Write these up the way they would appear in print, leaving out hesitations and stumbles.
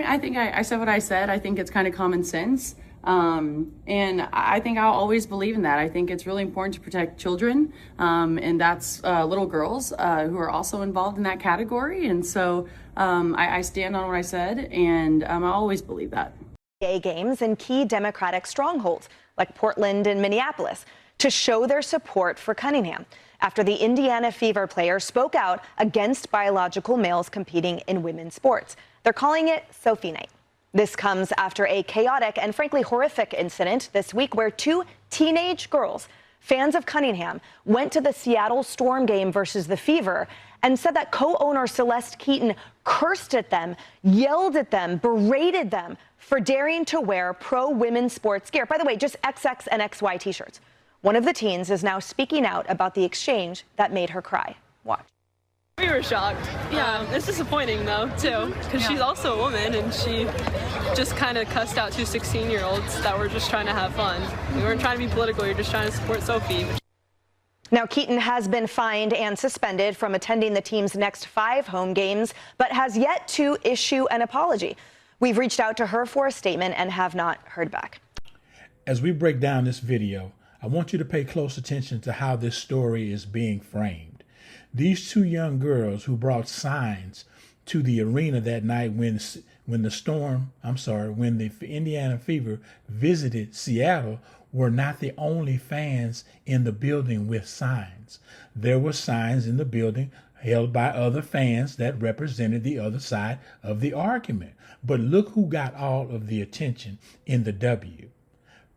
mean, I think I said what I said. I think it's kind of common sense. And I think I'll always believe in that. I think it's really important to protect children. And that's little girls who are also involved in that category. And so I stand on what I said, and I always believe that. Games in key Democratic strongholds like Portland and Minneapolis to show their support for Cunningham after the Indiana Fever player spoke out against biological males competing in women's sports. They're calling it Sophie Night. This comes after a chaotic and frankly horrific incident this week where two teenage girls, fans of Cunningham, went to the Seattle Storm game versus the Fever and said that co-owner Celeste Keaton cursed at them, yelled at them, berated them for daring to wear pro-women's sports gear. By the way, just XX and XY t-shirts. One of the teens is now speaking out about the exchange that made her cry. Watch. We were shocked. Yeah, it's disappointing though, too, because she's also a woman and she just kind of cussed out two 16-year-olds that were just trying to have fun. We weren't trying to be political, we were just trying to support Sophie. Now, Keaton has been fined and suspended from attending the team's next 5 home games, but has yet to issue an apology. We've reached out to her for a statement and have not heard back. As we break down this video, I want you to pay close attention to how this story is being framed. These two young girls who brought signs to the arena that night when the Indiana Fever visited Seattle were not the only fans in the building with signs. There were signs in the building held by other fans that represented the other side of the argument. But look who got all of the attention in the W.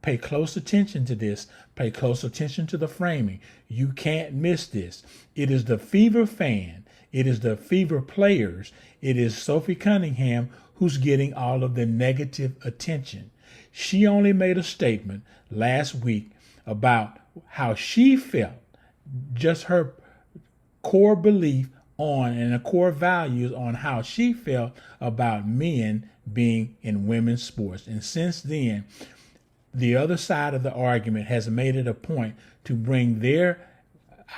Pay close attention to this. Pay close attention to the framing. You can't miss this. It is the Fever fan. It is the Fever players. It is Sophie Cunningham who's getting all of the negative attention. She only made a statement last week about how she felt, just her core belief on and the core values on how she felt about men being in women's sports. And since then, the other side of the argument has made it a point to bring their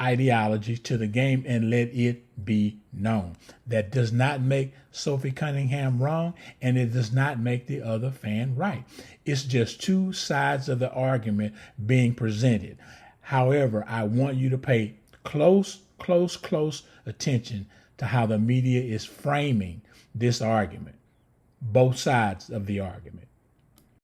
ideology to the game and let it be known. That does not make Sophie Cunningham wrong, and it does not make the other fan right. It's just two sides of the argument being presented. However, I want you to pay close attention to how the media is framing this argument, both sides of the argument.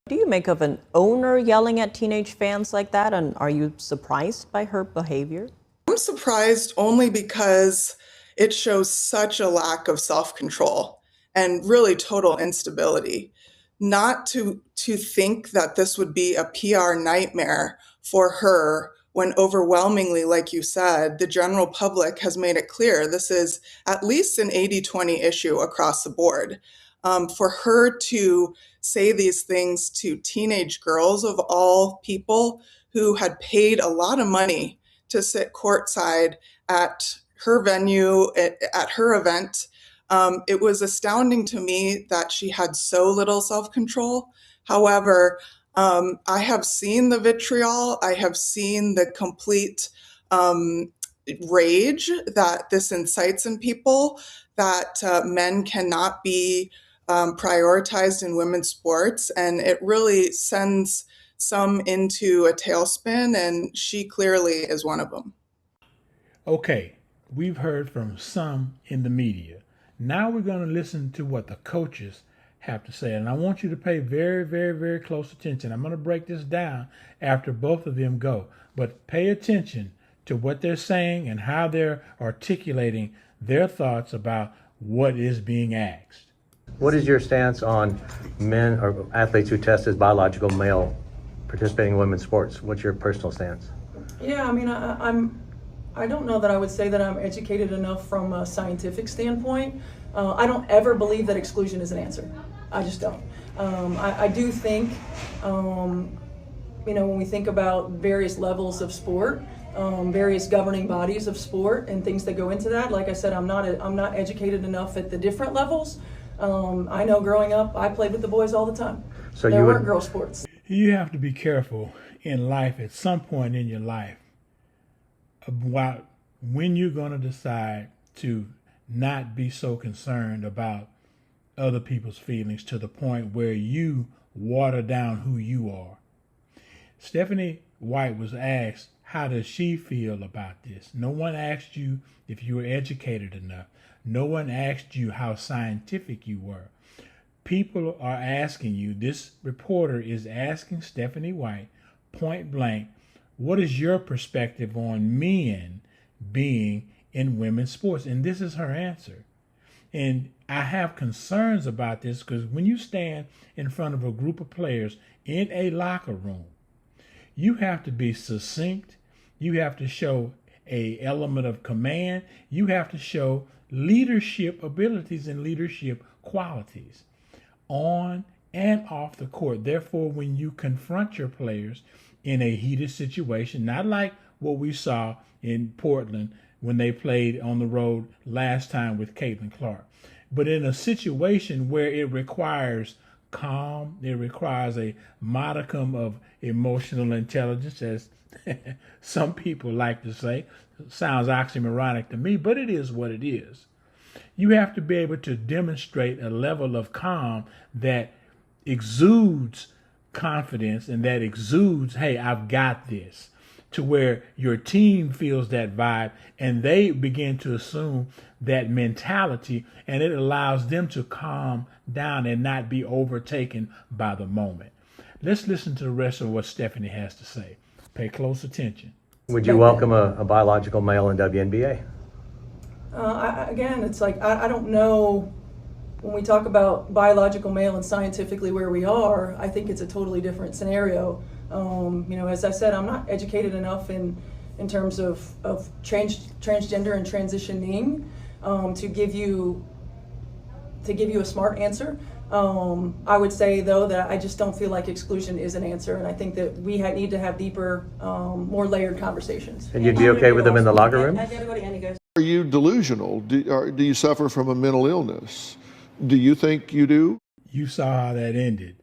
What do you make of an owner yelling at teenage fans like that, and are you surprised by her behavior? I'm surprised only because it shows such a lack of self-control and really total instability. Not to think that this would be a PR nightmare for her when overwhelmingly, like you said, the general public has made it clear this is at least an 80-20 issue across the board. For her to say these things to teenage girls of all people who had paid a lot of money to sit courtside at her venue, at her event, it was astounding to me that she had so little self-control. However, I have seen the vitriol. I have seen the complete rage that this incites in people, that men cannot be prioritized in women's sports, and it really sends some into a tailspin, and she clearly is one of them. Okay, we've heard from some in the media. Now we're going to listen to what the coaches have to say, and I want you to pay very close attention. I'm going to break this down after both of them go, but pay attention to what they're saying and how they're articulating their thoughts about what is being asked. What is your stance on men or athletes who test as biological male participating in women's sports? What's your personal stance? Yeah, I mean, I don't know that I would say that I'm educated enough from a scientific standpoint. I don't ever believe that exclusion is an answer. I just don't. I do think, when we think about various levels of sport, various governing bodies of sport and things that go into that, like I said, I'm not educated enough at the different levels. I know growing up, I played with the boys all the time. So there weren't girl sports. You have to be careful in life at some point in your life about when you're going to decide to not be so concerned about other people's feelings to the point where you water down who you are. Stephanie White was asked, how does she feel about this? No one asked you if you were educated enough. No one asked you how scientific you were. People are asking you, this reporter is asking Stephanie White point blank, what is your perspective on men being in women's sports? And this is her answer. And I have concerns about this because when you stand in front of a group of players in a locker room, you have to be succinct. You have to show an element of command. You have to show leadership abilities and leadership qualities on and off the court. Therefore, when you confront your players in a heated situation, not like what we saw in Portland when they played on the road last time with Caitlin Clark, but in a situation where it requires calm, it requires a modicum of emotional intelligence, as some people like to say. Sounds oxymoronic to me, but it is what it is. You have to be able to demonstrate a level of calm that exudes confidence and that exudes, hey, I've got this, to where your team feels that vibe and they begin to assume that mentality, and it allows them to calm down and not be overtaken by the moment. Let's listen to the rest of what Stephanie has to say. Pay close attention. Would you welcome a biological male in WNBA? Again, it's like, I don't know, when we talk about biological male and scientifically where we are, I think it's a totally different scenario. As I said, I'm not educated enough in terms of transgender and transitioning to give you a smart answer. I would say, though, that I just don't feel like exclusion is an answer, and I think that we need to have deeper, more layered conversations. And you'd be okay with them in the locker room? Are you delusional? Do you suffer from a mental illness? Do you think you do? You saw how that ended.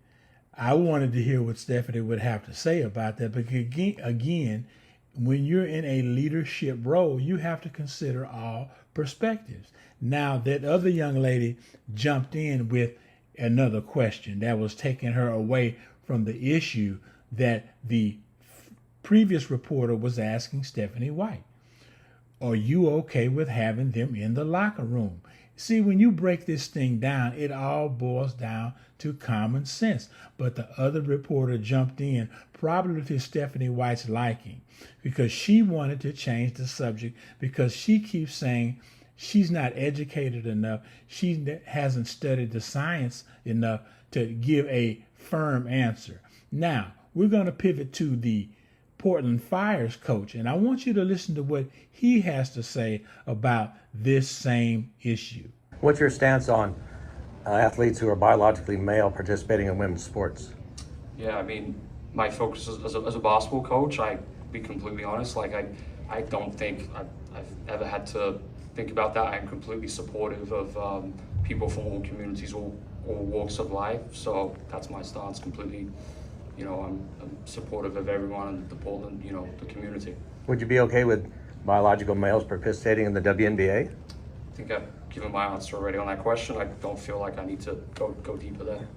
I wanted to hear what Stephanie would have to say about that, because again, when you're in a leadership role, you have to consider all perspectives. Now, that other young lady jumped in with another question that was taking her away from the issue that the previous reporter was asking Stephanie White. Are you okay with having them in the locker room? See, when you break this thing down, it all boils down to common sense. But the other reporter jumped in, probably to Stephanie White's liking, because she wanted to change the subject, because she keeps saying she's not educated enough. She hasn't studied the science enough to give a firm answer. Now, we're going to pivot to the Portland Fire's coach, and I want you to listen to what he has to say about this same issue. What's your stance on athletes who are biologically male participating in women's sports? Yeah, I mean, my focus as a basketball coach, I be completely honest, like I don't think I've ever had to think about that. I'm completely supportive of people from all communities, all walks of life. So that's my stance completely. I'm supportive of everyone in the Portland, the community. Would you be okay with biological males participating in the WNBA? I think I've given my answer already on that question. I don't feel like I need to go deeper there.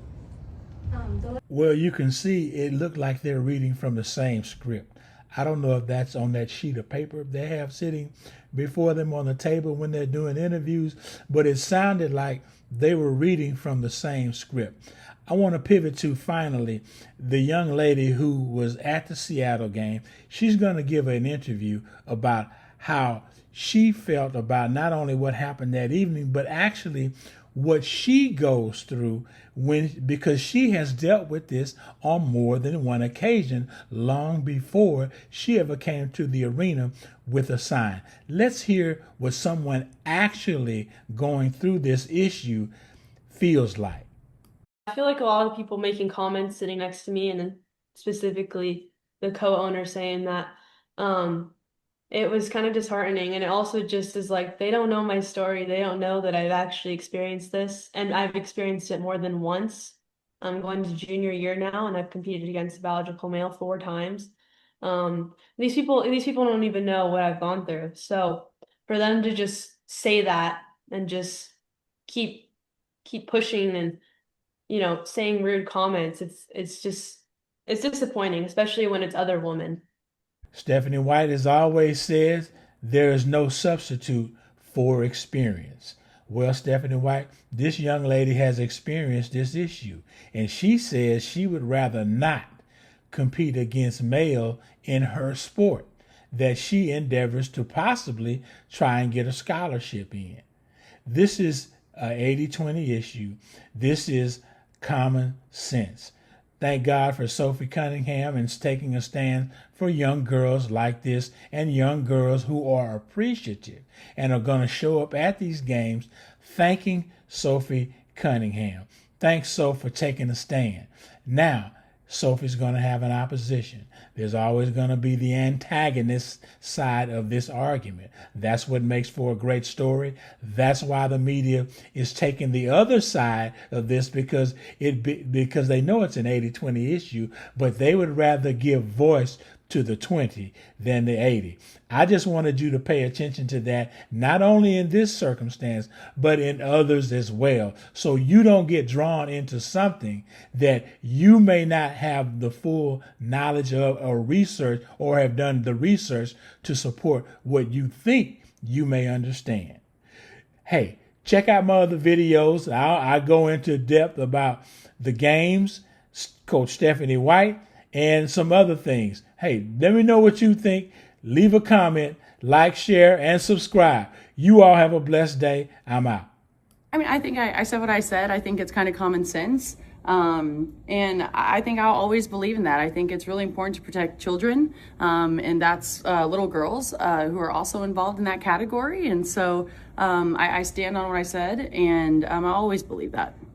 Well, you can see it looked like they're reading from the same script. I don't know if that's on that sheet of paper they have sitting before them on the table when they're doing interviews, but it sounded like they were reading from the same script. I want to pivot to, finally, the young lady who was at the Seattle game. She's going to give an interview about how she felt about not only what happened that evening, but actually what she goes through because she has dealt with this on more than one occasion long before she ever came to the arena with a sign. Let's hear what someone actually going through this issue feels like. I feel like a lot of people making comments sitting next to me, and then specifically the co-owner saying that it was kind of disheartening. And it also just is like, they don't know my story. They don't know that I've actually experienced this, and I've experienced it more than once. I'm going to junior year now, and I've competed against a biological male 4 times. These people don't even know what I've gone through. So for them to just say that and just keep keep pushing and, saying rude comments. It's disappointing, especially when it's other women. Stephanie White has always says there is no substitute for experience. Well, Stephanie White, this young lady has experienced this issue, and she says she would rather not compete against male in her sport, that she endeavors to possibly try and get a scholarship in. This is an 80-20 issue. This is common sense. Thank God for Sophie Cunningham and taking a stand for young girls like this, and young girls who are appreciative and are going to show up at these games thanking Sophie Cunningham. Thanks, Sophie, for taking a stand. Now, Sophie's going to have an opposition. There's always going to be the antagonist side of this argument. That's what makes for a great story. That's why the media is taking the other side of this, because they know it's an 80-20 issue, but they would rather give voice to the 20 than the 80. I just wanted you to pay attention to that, not only in this circumstance, but in others as well, so you don't get drawn into something that you may not have the full knowledge of or research, or have done the research to support what you think you may understand. Hey, check out my other videos. I go into depth about the games, Coach Stephanie White, and some other things. Hey, let me know what you think. Leave a comment, like, share, and subscribe. You all have a blessed day. I'm out. I mean, I think I said what I said. I think it's kind of common sense. And I think I'll always believe in that. I think it's really important to protect children. And that's little girls who are also involved in that category. And so I stand on what I said, and I always believe that.